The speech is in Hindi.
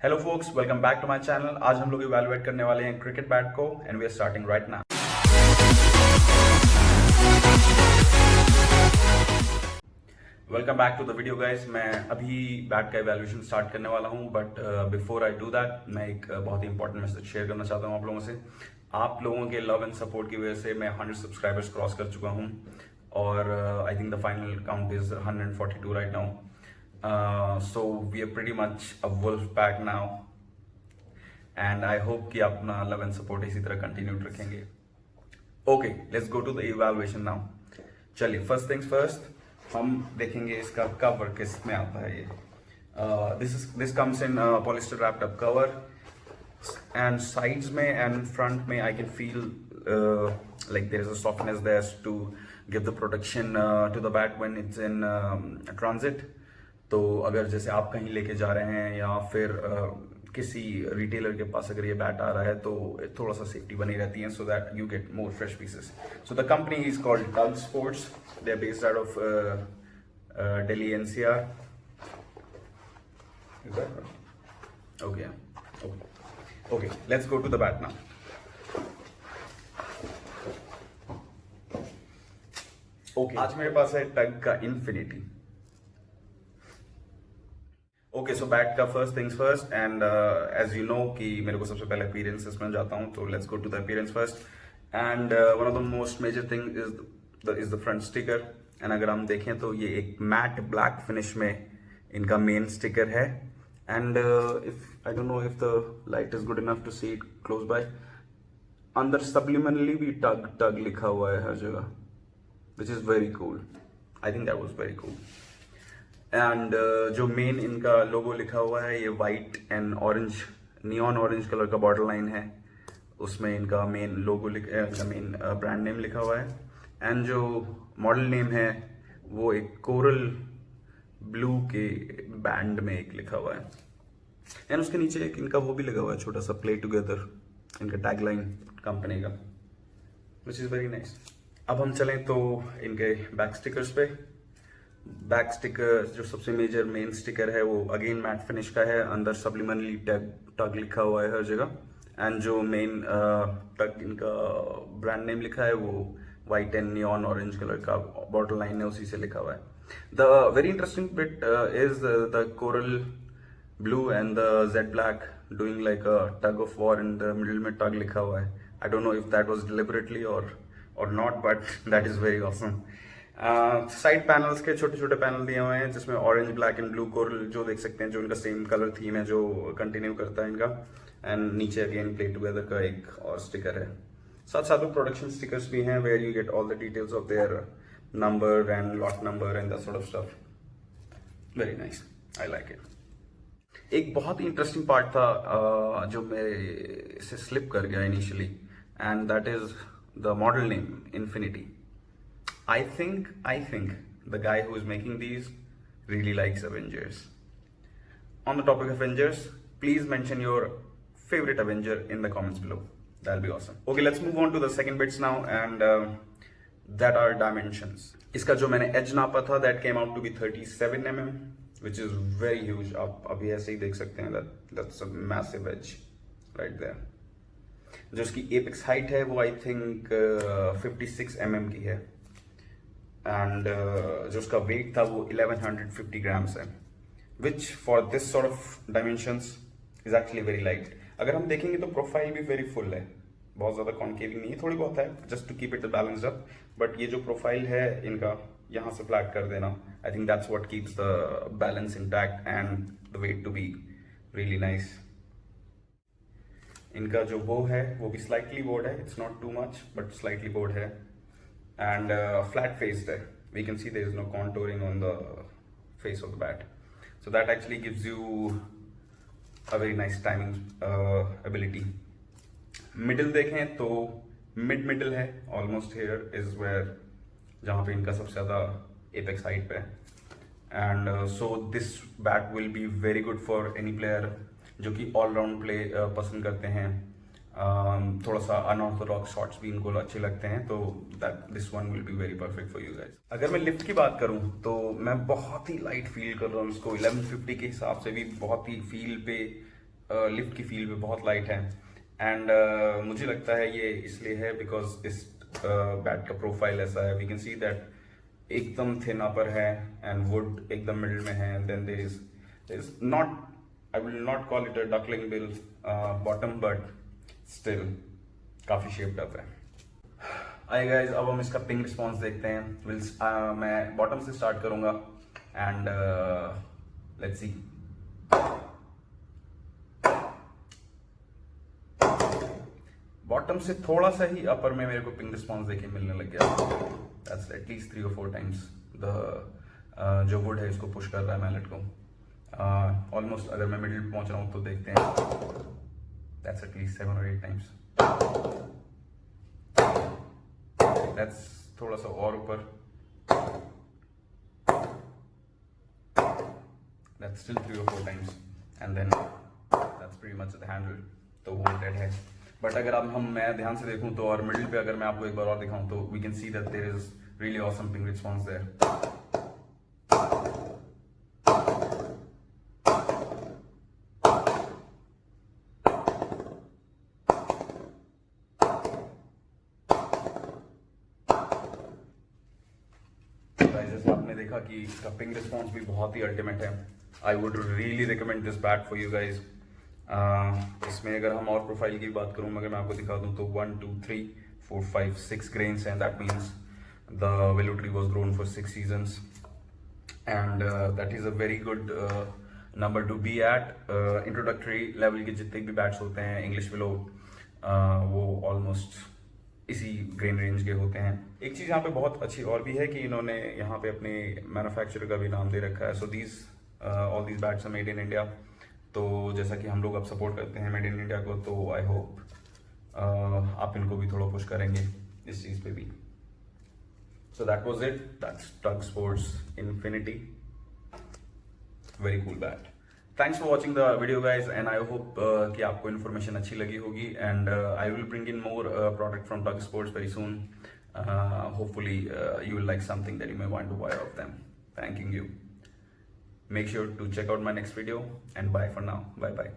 Hello folks, welcome back to my channel. आज हम लोग इवैल्यूएट करने वाले हैं क्रिकेट बैट को and we are starting right now. Welcome back to the video guys. मैं अभी बैट का इवैल्यूएशन स्टार्ट करने वाला हूं, but before I do that मैं एक बहुत ही इंपॉर्टेंट मैसेज शेयर करना चाहता हूं आप लोगों से। आप लोगों के लव एंड सपोर्ट की वजह से मैं 100 सब्सक्राइबर्स क्रॉस कर चुका हूं और I think the final count is 142 right now. So we are pretty much a wolf pack now and I hope कि आप अपना लव एंड सपोर्ट इसी तरह कंटिन्यू रखेंगे। Okay, let's go to the evaluation now. चलिए, फर्स्ट थिंग्स फर्स्ट, हम देखेंगे इसका कवर किस में आता है। ये this comes in polyester wrapped up cover and sides में एंड फ्रंट में I can feel like there is a softness there to give the protection to the bat when it's in transit. तो अगर जैसे आप कहीं लेके जा रहे हैं या फिर किसी रिटेलर के पास अगर ये बैट आ रहा है तो थोड़ा सा सेफ्टी बनी रहती है, so that you get more fresh pieces. So the company is called Tug sports. They are based out of Delhi NCR. Okay okay, let's go to the bat now. Okay, आज मेरे पास है टग का इन्फिनिटी। ओके, सो बैट का first things first and as you know कि मेरे को सबसे पहले अपीयरेंसेस में जाता हूँ, तो let's go to the appearance first. And one of the most major thing is the front sticker. एंड अगर हम देखें तो ये एक मैट ब्लैक फिनिश में इनका मेन स्टिकर है। And if I don't know if the light is good enough to see it close by, अंदर सब्लिमिनरली भी टग टग लिखा हुआ है हर जगह, which is very cool. I think that was very cool. And जो मेन इनका लोगो लिखा हुआ है ये white and orange, neon orange colour का बॉर्डर लाइन है, उसमें इनका मेन लोगो मेन ब्रांड नेम लिखा हुआ है। एंड जो मॉडल नेम है वो एक कोरल ब्लू के बैंड में एक लिखा हुआ है। एंड उसके नीचे एक इनका वो भी लगा हुआ है छोटा सा, प्ले टुगेदर, इनका टैगलाइन कंपनी का, विच इज वेरी नाइस। अब हम चलें तो इनके बैक स्टिकर्स पे। बैक स्टिकर जो सबसे मेजर मेन स्टिकर है वो अगेन मैट फिनिश का है, अंदर सब्लिमिनरली टग लिखा हुआ है हर जगह। एंड जो मेन टग इनका ब्रांड नेम लिखा है वो white and neon orange colour का बॉर्डर लाइन है, उसी से लिखा हुआ है। The very interesting bit is the coral blue and the jade black doing like a tug of war, in the middle में टग लिखा हुआ है। I don't know if that was deliberately और not, but that is very awesome. Side panels के छोटे छोटे पैनल दिए हुए हैं जिसमें orange black and blue coral जो देख सकते हैं, जो इनका सेम कलर थीम है जो कंटिन्यू करता है इनका। एंड नीचे अगेन प्ले टुगेदर का एक और स्टिकर है। साथ साथ में प्रोडक्शन स्टिकर्स भी हैं where you get all the details of their number and lot number and that sort of stuff. Very nice, I like it. एक बहुत ही इंटरेस्टिंग पार्ट था जो मेरे से स्लिप कर गया initially, and that is the model name Infinity. I think the guy who is making these really likes Avengers. On the topic of Avengers, please mention your favorite Avenger in the comments below. That'll be awesome. Okay, let's move on to the second bits now, and that are dimensions. इसका जो मैंने edge नापा था that came out to be 37 mm, which is very huge. आप अभी ऐसे ही देख सकते हैं that's a massive edge right there. जो उसकी एपेक्स हाइट है वो आई थिंक 56 mm की है। एंड जो उसका वेट था वो 1150 ग्राम्स है, which for this sort of dimensions is actually very light. अगर हम देखेंगे तो प्रोफाइल भी वेरी फुल है, बहुत ज्यादा कॉन्केविंग नहीं है, थोड़ी बहुत है just to keep it balanced up. But ये जो प्रोफाइल है इनका यहाँ से फ्लैट कर देना, I think that's what keeps the balance intact and the weight to be really nice. इनका जो बो है वो भी स्लाइटली बोर्ड है, it's not too much but slightly bowed है। एंड फ्लैट फेस्ड है, we can see there is no contouring on the face of the bat, so that actually gives you a very nice timing ability. Middle देखें तो मिडिल है, ऑलमोस्ट हियर इज वेयर जहाँ पे इनका सबसे ज्यादा एपेक्स हाइट पे है। And so this bat will be very good for any player जो कि ऑलराउंड प्ले पसंद करते हैं, थोड़ा सा अनऑर्थोडॉक्स शॉट्स भी इनको अच्छे लगते हैं, तो that this one will be very perfect for you guys. अगर मैं लिफ्ट की बात करूं तो मैं बहुत ही लाइट फील कर रहा हूं इसको, 1150 के हिसाब से भी बहुत ही फील पे लिफ्ट की फील भी बहुत लाइट है एंड मुझे लगता है ये इसलिए है बिकॉज इस बैट का प्रोफाइल ऐसा है. वी कैन सी दैट एकदम थिन अपर है एंड वुड एकदम मिडिल में है and then there is not, I will not call it a duckling bill bottom but still काफी शेप्ड अप है. आइए गाइस, अब हम इसका पिंग रिस्पॉन्स देखते हैं. मैं बॉटम से स्टार्ट करूंगा एंड लेट्स सी. बॉटम से थोड़ा सा ही अपर में मेरे को पिंग रिस्पॉन्स देखिए मिलने लग गया. That's at least 3 or 4 times the जो वुड है इसको पुश कर रहा है मैलेट को. ऑलमोस्ट अगर मैं मिडिल पहुंच रहा हूं तो देखते हैं. That's at least 7 or 8 times. That's थोड़ा सा और ऊपर. That's still 3 or 4 times and then that's pretty much the handle. तो वो डेड है. बट अगर अब मैं ध्यान से देखूं तो और मिडिल पे अगर मैं आपको एक बार और दिखाऊं तो we can see that there is really awesome ping response there. जैसे आपने देखा कि इसका पिंग रिस्पॉन्स भी बहुत ही अल्टीमेट है. I would really recommend this bat for you guys. इसमें अगर हम और प्रोफाइल की बात करूं, अगर मैं आपको दिखा दूं तो 1 2 3 4 5 6 grains and that means the willow tree was grown for 6 seasons and that is a very good number to be at. Introductory level के जितने भी बैट्स होते हैं इंग्लिश विलो वो ऑलमोस्ट इसी ग्रेन रेंज के होते हैं. एक चीज यहाँ पे बहुत अच्छी और भी है कि इन्होंने यहाँ पे अपने मैन्युफैक्चरर का भी नाम दे रखा है. So these all these bats are made in India. तो जैसा कि हम लोग अब सपोर्ट करते हैं मेड इन इंडिया को, तो आई होप आप इनको भी थोड़ा पुश करेंगे इस चीज पे भी. So that was it. That's tug sports infinity. Very cool bat. Thanks for watching the video guys and I hope कि आपको इन्फॉर्मेशन अच्छी लगी होगी and I will bring in more product from tug sports very soon. Hopefully you will like something that you may want to buy of them. Thanking you. Make sure to check out my next video and bye for now. Bye bye.